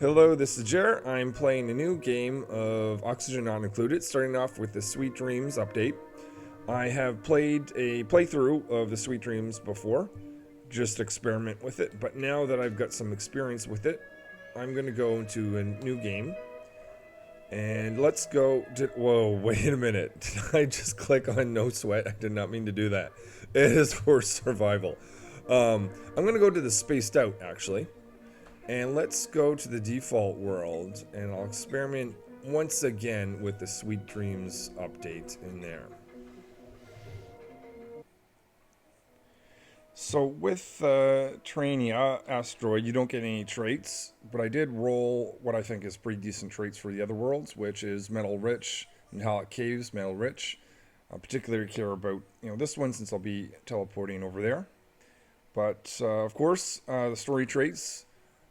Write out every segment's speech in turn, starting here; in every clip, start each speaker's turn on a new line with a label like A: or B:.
A: Hello, this is Jer. I'm playing a new game of Oxygen Not Included, starting off with the Sweet Dreams update. I have played a playthrough of the Sweet Dreams before, just experiment with it, but now that I've got some experience with it, I'm going to go into a new game. And let's go. Whoa, wait a minute. Did I just click on No Sweat? I did not mean to do that. It is for survival. I'm going to go to the Spaced Out, actually. And let's go to the default world, and I'll experiment once again with the Sweet Dreams update in there. So with Trania Asteroid, you don't get any traits, but I did roll what I think is pretty decent traits for the other worlds, which is Metal Rich and Halleck Caves, Metal Rich. I particularly care about this one since I'll be teleporting over there. But of course, the story traits.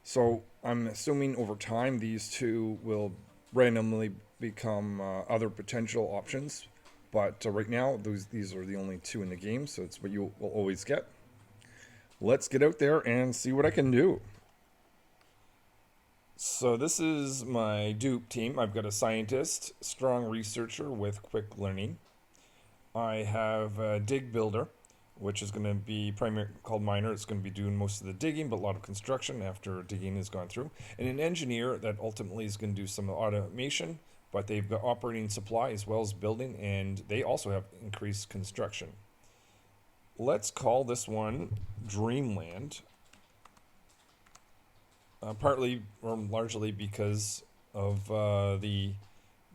A: So I'm assuming over time these two will randomly become other potential options. But right now, these are the only two in the game, so it's what you will always get. Let's get out there and see what I can do. So this is my dupe team. I've got a scientist, strong researcher with quick learning. I have a dig builder, which is going to be primarily called miner. It's going to be doing most of the digging, but a lot of construction after digging has gone through. And an engineer that ultimately is going to do some automation, but they've got operating supply as well as building, and they also have increased construction. Let's call this one Dreamland. Partly or largely because of the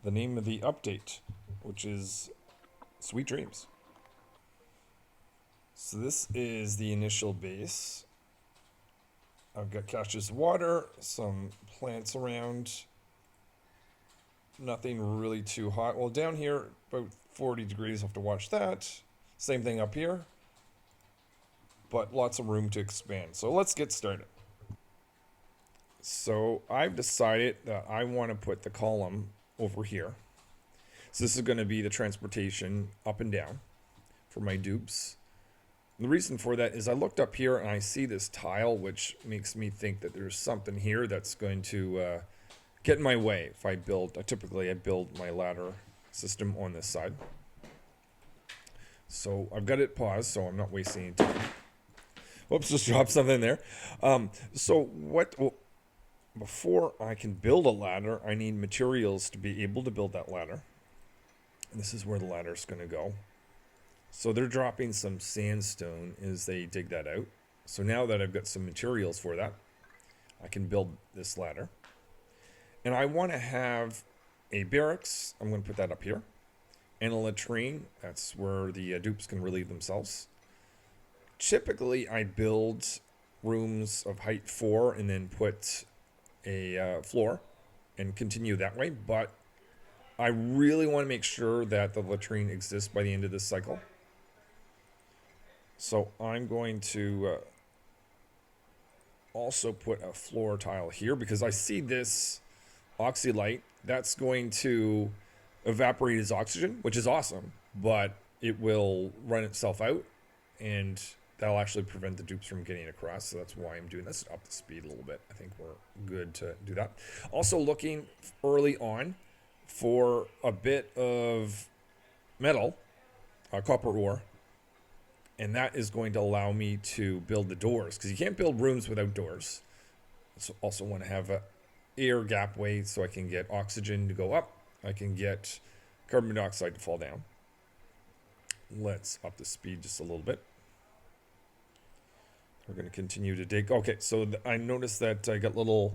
A: name of the update, which is Sweet Dreams. So this is the initial base. I've got caches of water, some plants around. Nothing really too hot. Well, down here, about 40 degrees, I'll have to watch that. Same thing up here. But lots of room to expand. So let's get started. So I've decided that I want to put the column over here. So this is going to be the transportation up and down for my dupes. The reason for that is I looked up here and I see this tile, which makes me think that there's something here that's going to get in my way if I build. Typically I build my ladder system on this side. So I've got it paused, so I'm not wasting any time. Whoops, just dropped something there. Before I can build a ladder, I need materials to be able to build that ladder. And this is where the ladder is going to go. So they're dropping some sandstone as they dig that out. So now that I've got some materials for that, I can build this ladder. And I want to have a barracks. I'm going to put that up here. And a latrine. That's where the dupes can relieve themselves. Typically, I build rooms of height 4 and then put a floor and continue that way. But I really want to make sure that the latrine exists by the end of this cycle. So I'm going to also put a floor tile here because I see this oxylite. That's going to evaporate as oxygen, which is awesome, but it will run itself out, and that'll actually prevent the dupes from getting across. So that's why I'm doing this, up the speed a little bit. I think we're good to do that. Also looking early on for a bit of metal, copper ore. And that is going to allow me to build the doors, because you can't build rooms without doors. So also want to have a air gap way so I can get oxygen to go up. I can get carbon dioxide to fall down. Let's up the speed just a little bit. We're going to continue to dig. Okay, so I noticed that I got a little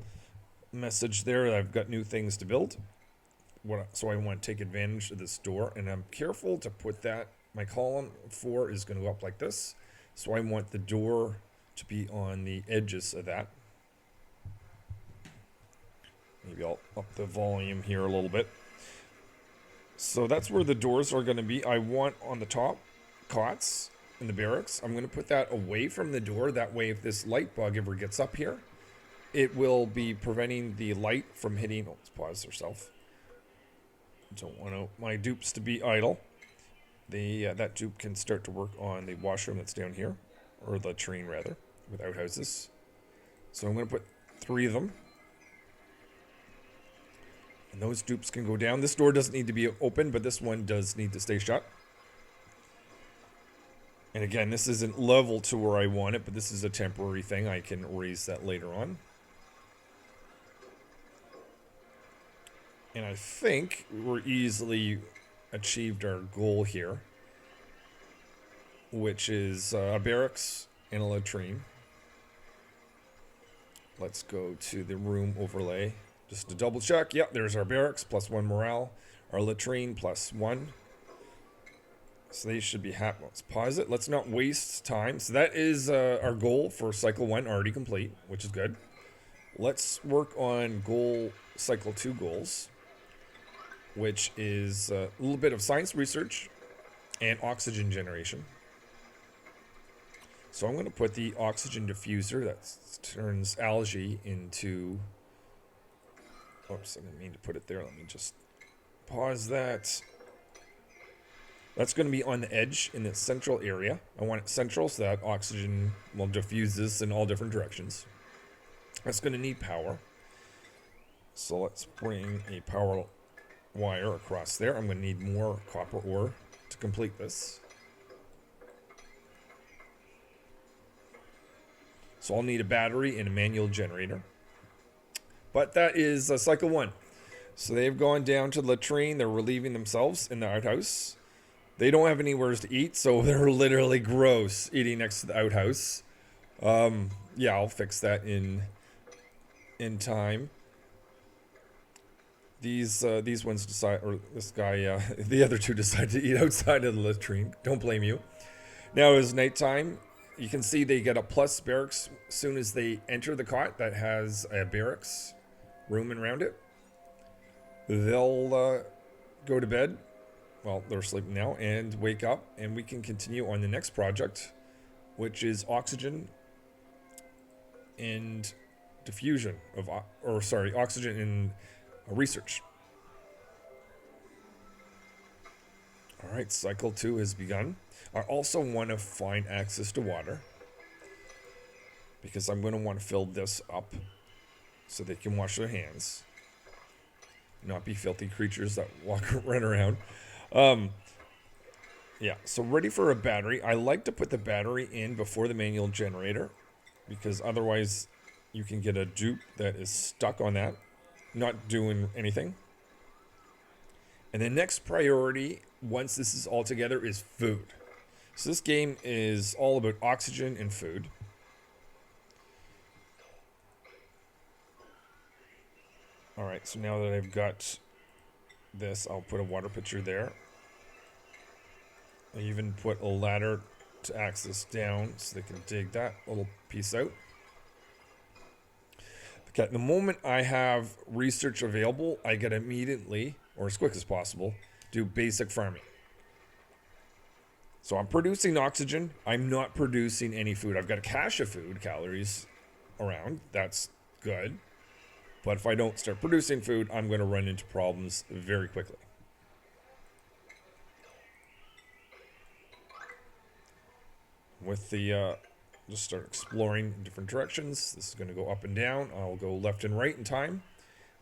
A: message there. I've got new things to build. So I want to take advantage of this door, and I'm careful to put that. My column 4 is going to go up like this. So I want the door to be on the edges of that. Maybe I'll up the volume here a little bit. So that's where the doors are going to be. I want on the top cots in the barracks. I'm going to put that away from the door. That way if this light bug ever gets up here, it will be preventing the light from hitting. Oh, let's pause herself. Don't want my dupes to be idle. That dupe can start to work on the washroom that's down here, or the latrine rather, with outhouses. So I'm going to put 3 of them. And those dupes can go down. This door doesn't need to be open, but this one does need to stay shut. And again, this isn't level to where I want it, but this is a temporary thing. I can raise that later on. And I think we're easily achieved our goal here, which is a barracks and a latrine. Let's go to the room overlay just to double check. Yep, there's our barracks, +1 morale. Our latrine, +1. So they should be happy. Let's pause it. Let's not waste time. So that is our goal for cycle 1 already complete, which is good. Let's work on cycle 2 goals, which is a little bit of science research and oxygen generation. So I'm going to put the oxygen diffuser that turns algae into... Oops, I didn't mean to put it there. Let me just pause that. That's going to be on the edge in the central area. I want it central so that oxygen will diffuse this in all different directions. That's going to need power. So let's bring a power wire across there. I'm going to need more copper ore to complete this. So I'll need a battery and a manual generator. But that is cycle 1. So they've gone down to the latrine. They're relieving themselves in the outhouse. They don't have anywhere to eat, so they're literally gross eating next to the outhouse. Yeah, I'll fix that in time. These ones decide, or this guy, the other two decide to eat outside of the latrine. Don't blame you. Now it is nighttime. You can see they get a plus barracks as soon as they enter the cot that has a barracks room around it. They'll go to bed. Well, they're sleeping now, and wake up, and we can continue on the next project, which is oxygen and diffusion of, oxygen and research. All right, cycle 2 has begun. I also want to find access to water, because I'm going to want to fill this up so they can wash their hands, not be filthy creatures that run around. Yeah, so ready for a battery. I like to put the battery in before the manual generator, because otherwise you can get a dupe that is stuck on that, not doing anything. And the next priority, once this is all together, is food. So this game is all about oxygen and food. Alright, so now that I've got this, I'll put a water pitcher there. I even put a ladder to access down so they can dig that little piece out. Okay, the moment I have research available, I can immediately, or as quick as possible, do basic farming. So I'm producing oxygen. I'm not producing any food. I've got a cache of food calories around. That's good. But if I don't start producing food, I'm going to run into problems very quickly. With the, just start exploring in different directions. This is going to go up and down. I'll go left and right in time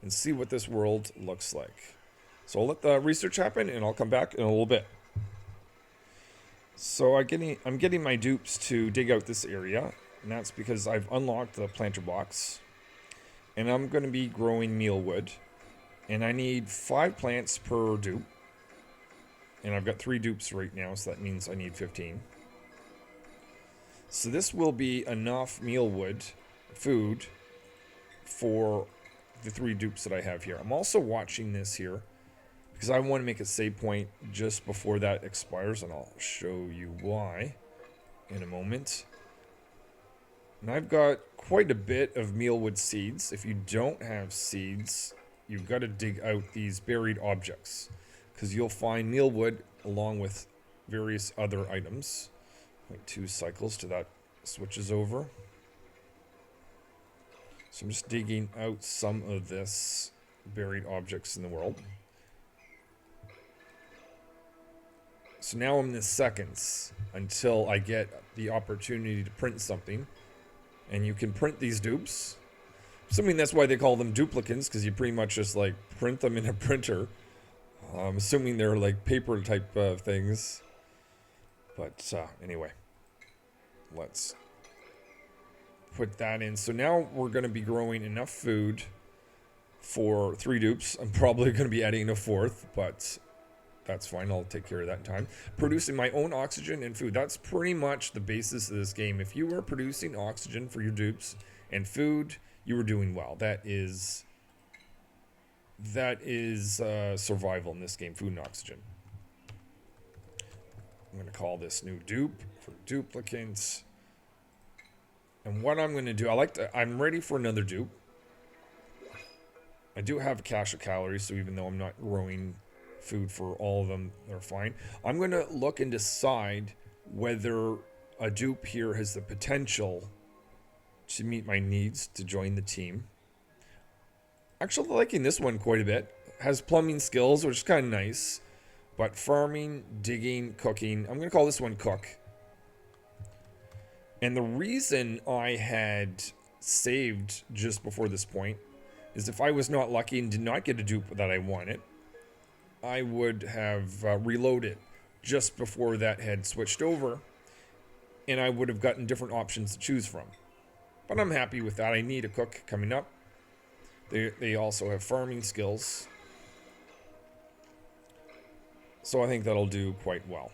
A: and see what this world looks like. So I'll let the research happen and I'll come back in a little bit. So I'm getting my dupes to dig out this area, and that's because I've unlocked the planter box. And I'm going to be growing mealwood. And I need 5 plants per dupe. And I've got 3 dupes right now, so that means I need 15. So this will be enough mealwood, food, for the 3 dupes that I have here. I'm also watching this here, because I want to make a save point just before that expires, and I'll show you why in a moment. And I've got quite a bit of mealwood seeds. If you don't have seeds, you've got to dig out these buried objects, because you'll find mealwood along with various other items. Like 2 cycles to that switches over. So I'm just digging out some of this buried objects in the world. So now I'm in the seconds until I get the opportunity to print something. And you can print these dupes. Assuming that's why they call them duplicants, because you pretty much just like print them in a printer. I'm assuming they're like paper type things. But anyway, let's put that in. So now we're going to be growing enough food for 3 dupes. I'm probably going to be adding a 4th, but that's fine. I'll take care of that in time. Producing my own oxygen and food. That's pretty much the basis of this game. If you were producing oxygen for your dupes and food, you were doing well. That is survival in this game, food and oxygen. I'm going to call this new dupe for duplicants. And what I'm going to do, I'm ready for another dupe. I do have a cache of calories, so even though I'm not growing food for all of them, they're fine. I'm going to look and decide whether a dupe here has the potential to meet my needs to join the team. Actually liking this one quite a bit. Has plumbing skills, which is kind of nice. But farming, digging, cooking, I'm going to call this one cook. And the reason I had saved just before this point is if I was not lucky and did not get a dupe that I wanted, I would have reloaded just before that had switched over, and I would have gotten different options to choose from. But I'm happy with that. I need a cook coming up. They also have farming skills, so I think that'll do quite well.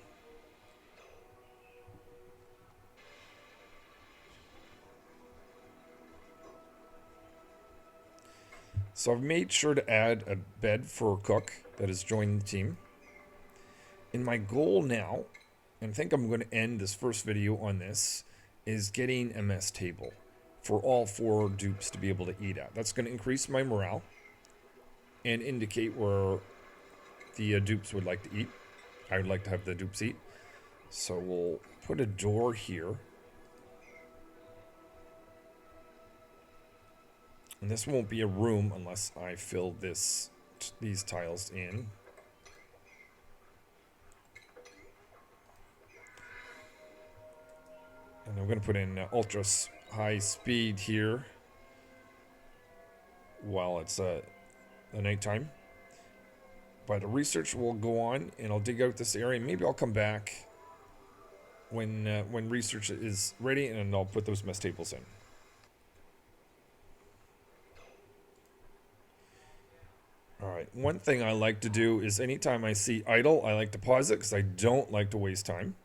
A: So I've made sure to add a bed for a cook that has joined the team. And my goal now, and I think I'm going to end this first video on this, is getting a mess table for all 4 dupes to be able to eat at. That's going to increase my morale and indicate where the dupes would like to eat. I would like to have the dupes eat. So we'll put a door here. And this won't be a room unless I fill these tiles in. And I'm going to put in ultra high speed here while it's the nighttime. But the research will go on, and I'll dig out this area. Maybe I'll come back when research is ready, and I'll put those mess tables in. Alright, one thing I like to do is anytime I see idle, I like to pause it because I don't like to waste time.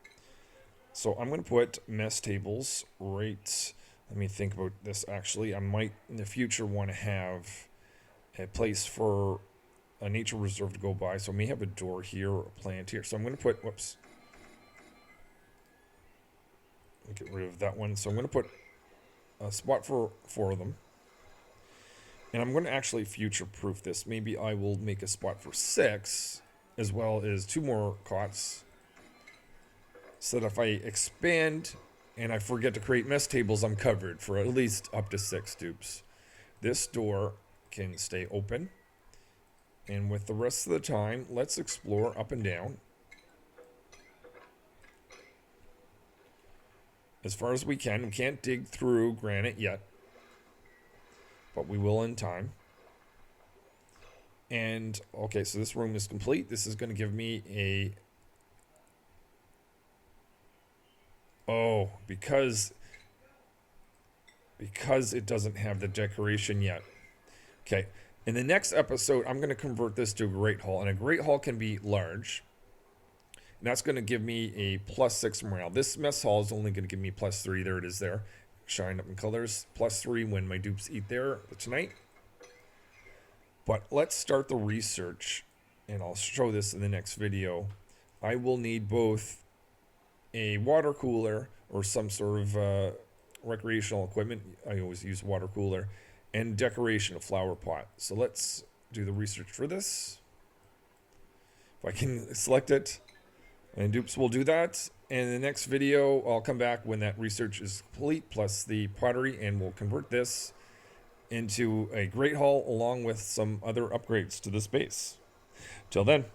A: So I'm going to put mess tables right. Let me think about this actually. I might in the future want to have a place for a nature reserve to go by. So I may have a door here or a plant here. So I'm going to put, whoops. Get rid of that one. So I'm going to put a spot for 4 of them. And I'm going to actually future-proof this. Maybe I will make a spot for 6, as well as 2 more cots. So that if I expand and I forget to create mess tables, I'm covered for at least up to 6 dupes. This door can stay open. And with the rest of the time, let's explore up and down. As far as we can. We can't dig through granite yet, but we will in time. And, okay, so this room is complete. This is going to give me a... Oh, because it doesn't have the decoration yet. Okay, in the next episode, I'm going to convert this to a Great Hall. And a Great Hall can be large. And that's going to give me a +6 morale. This mess hall is only going to give me +3. There it is there. Shine up in colors. +3 when my dupes eat there tonight. But let's start the research. And I'll show this in the next video. I will need both a water cooler or some sort of recreational equipment. I always use water cooler. And decoration, a flower pot. So let's do the research for this. If I can select it. And Dupes will do that. And in the next video, I'll come back when that research is complete, plus the pottery, and we'll convert this into a Great Hall along with some other upgrades to the space. Till then.